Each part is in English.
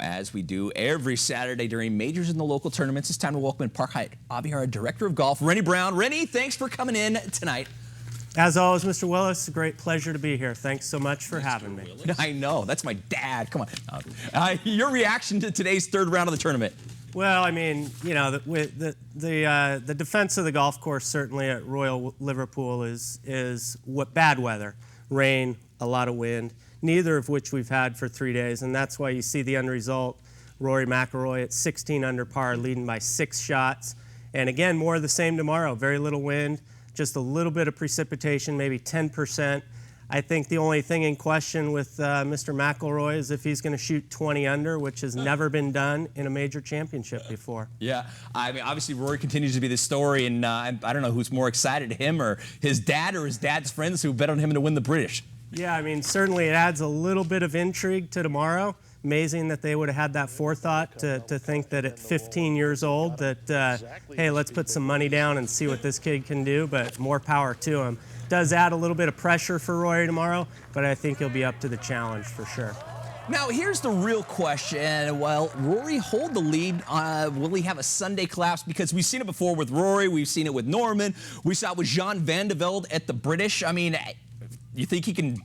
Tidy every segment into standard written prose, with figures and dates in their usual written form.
As we do every Saturday during majors and the local tournaments, it's time to welcome in Park Hyatt Aviara Director of Golf, Renny Brown. Renny, thanks for coming in tonight. As always, Mr. Willis, a great pleasure to be here. Thanks so much for having me. I know, that's my dad. Come on. Your reaction to today's third round of the tournament? Well, I mean, you know, the defense of the golf course certainly at Royal Liverpool is what bad weather, rain, a lot of wind, neither of which we've had for 3 days, and that's why you see the end result. Rory McIlroy at 16 under par, leading by 6 shots. And again, more of the same tomorrow. Very little wind, just a little bit of precipitation, maybe 10%. I think the only thing in question with Mr. McIlroy is if he's going to shoot 20 under, which has never been done in a major championship before. Yeah, I mean, obviously Rory continues to be the story, and I don't know who's more excited, him or his dad's friends who bet on him to win the British. Yeah, I mean, certainly it adds a little bit of intrigue to tomorrow. Amazing that they would have had that forethought to think that at 15 years old that, hey, let's put some money down and see what this kid can do, but more power to him. Does add a little bit of pressure for Rory tomorrow, but I think he'll be up to the challenge for sure. Now, here's the real question. Well, Rory hold the lead. Will he have a Sunday collapse? Because we've seen it before with Rory. We've seen it with Norman. We saw it with Jean Van de Velde at the British. I mean, you think he can,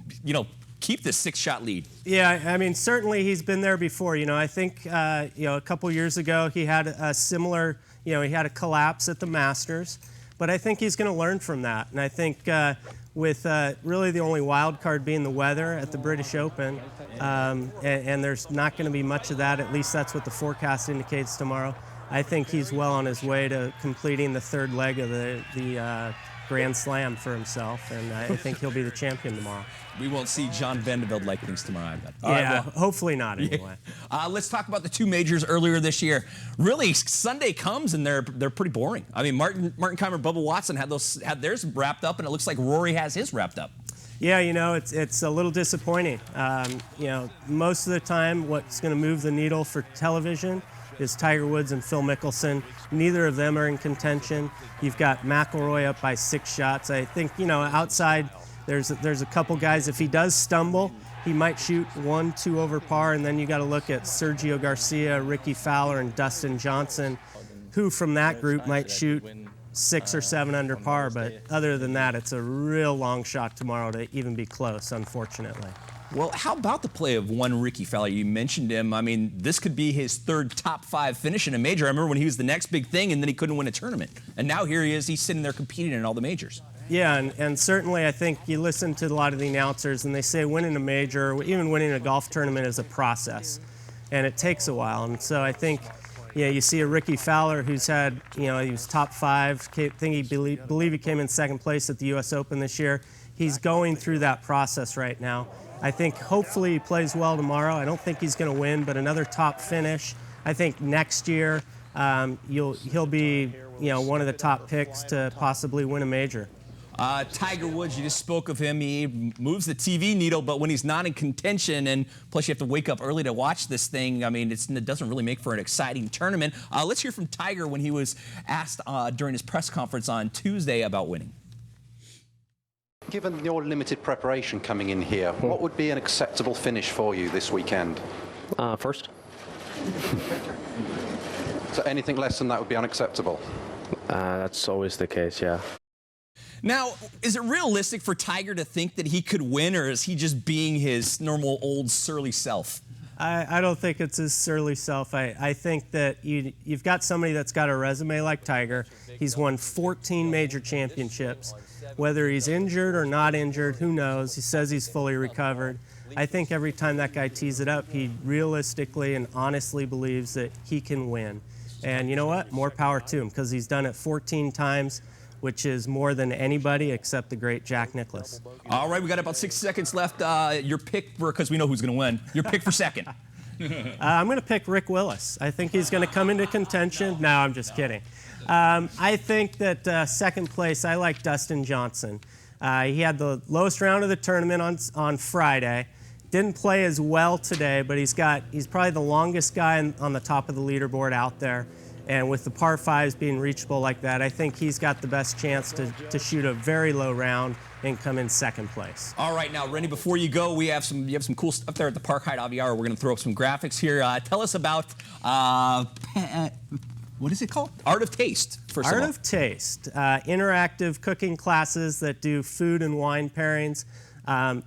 keep this 6-shot lead? Yeah, I mean, certainly he's been there before. I think, a couple years ago he had a similar, he had a collapse at the Masters. But I think he's going to learn from that. And I think with really the only wild card being the weather at the British Open, and there's not going to be much of that, at least that's what the forecast indicates tomorrow, I think he's well on his way to completing the third leg of the Grand Slam for himself, and I think he'll be the champion tomorrow. We won't see John Van de Velde like things tomorrow, I bet. Yeah, well, hopefully not anyway. Yeah. Let's talk about the 2 majors earlier this year. Really, Sunday comes and they're pretty boring. I mean, Martin Kaymer, Bubba Watson had theirs wrapped up, and it looks like Rory has his wrapped up. Yeah, it's a little disappointing. Most of the time, what's going to move the needle for television is Tiger Woods and Phil Mickelson. Neither of them are in contention. You've got McIlroy up by 6 shots. I think, outside, there's a couple guys. If he does stumble, he might shoot 1-2 over par, and then you got to look at Sergio Garcia, Ricky Fowler, and Dustin Johnson, who from that group might shoot 6 or 7 under par. But other than that, it's a real long shot tomorrow to even be close, unfortunately. Well, how about the play of one Ricky Fowler? You mentioned him. I mean, this could be his 3rd top 5 finish in a major. I remember when he was the next big thing, and then he couldn't win a tournament. And now here he is. He's sitting there competing in all the majors. Yeah, and certainly I think you listen to a lot of the announcers, and they say winning a major, even winning a golf tournament, is a process. And it takes a while. And so I think, you see a Ricky Fowler who's had, he was top 5. I think believe he came in 2nd place at the U.S. Open this year. He's going through that process right now. I think hopefully he plays well tomorrow. I don't think he's going to win, but another top finish. I think next year he'll be one of the top picks to possibly win a major. Tiger Woods, you just spoke of him. He moves the TV needle, but when he's not in contention, and plus you have to wake up early to watch this thing, I mean, it doesn't really make for an exciting tournament. Let's hear from Tiger when he was asked during his press conference on Tuesday about winning. Given your limited preparation coming in here, what would be an acceptable finish for you this weekend? First. So anything less than that would be unacceptable? That's always the case, yeah. Now, is it realistic for Tiger to think that he could win, or is he just being his normal old surly self? I don't think it's his surly self. I think that you've got somebody that's got a resume like Tiger. He's won 14 major championships. Whether he's injured or not injured, who knows? He says he's fully recovered. I think every time that guy tees it up, he realistically and honestly believes that he can win. And you know what? More power to him, because he's done it 14 times, which is more than anybody except the great Jack Nicklaus. All right, we got about 6 seconds left. Your pick because we know who's going to win. Your pick for second. I'm going to pick Rick Willis. I think he's going to come into contention. No, I'm just kidding. I think that 2nd place, I like Dustin Johnson. He had the lowest round of the tournament on Friday. Didn't play as well today, but he's probably the longest guy on the top of the leaderboard out there. And with the par fives being reachable like that, I think he's got the best chance to shoot a very low round and come in second place. All right, now, Renny, before you go, you have some cool stuff there at the Park Hyatt Aviara. We're going to throw up some graphics here. Tell us about, what is it called? Art of Taste. Art of Taste, interactive cooking classes that do food and wine pairings.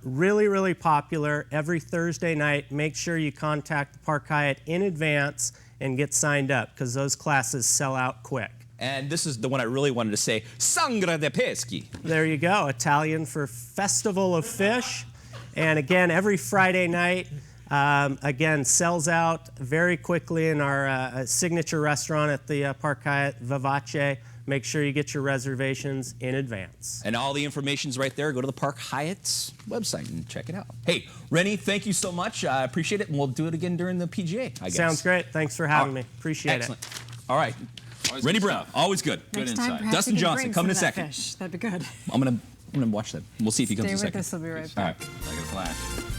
Really, really popular every Thursday night. Make sure you contact the Park Hyatt in advance and get signed up, because those classes sell out quick. And this is the one I really wanted to say, Sangre de Pesci. There you go, Italian for Festival of Fish. And again, every Friday night, again, sells out very quickly in our signature restaurant at the Park Hyatt, Vivace. Make sure you get your reservations in advance. And all the information's right there. Go to the Park Hyatt's website and check it out. Hey, Renny, thank you so much. I appreciate it, and we'll do it again during the PGA, I guess. Sounds great. Thanks for having me. Appreciate Excellent. All right. Renny Brown, always good. Next Good time, insight. perhaps Dustin we can Johnson, bring coming in some of second. that fish. That'd be good. I'm gonna watch that. We'll see if he comes Stay in with second. us. We'll be right All back. right. I got a flash.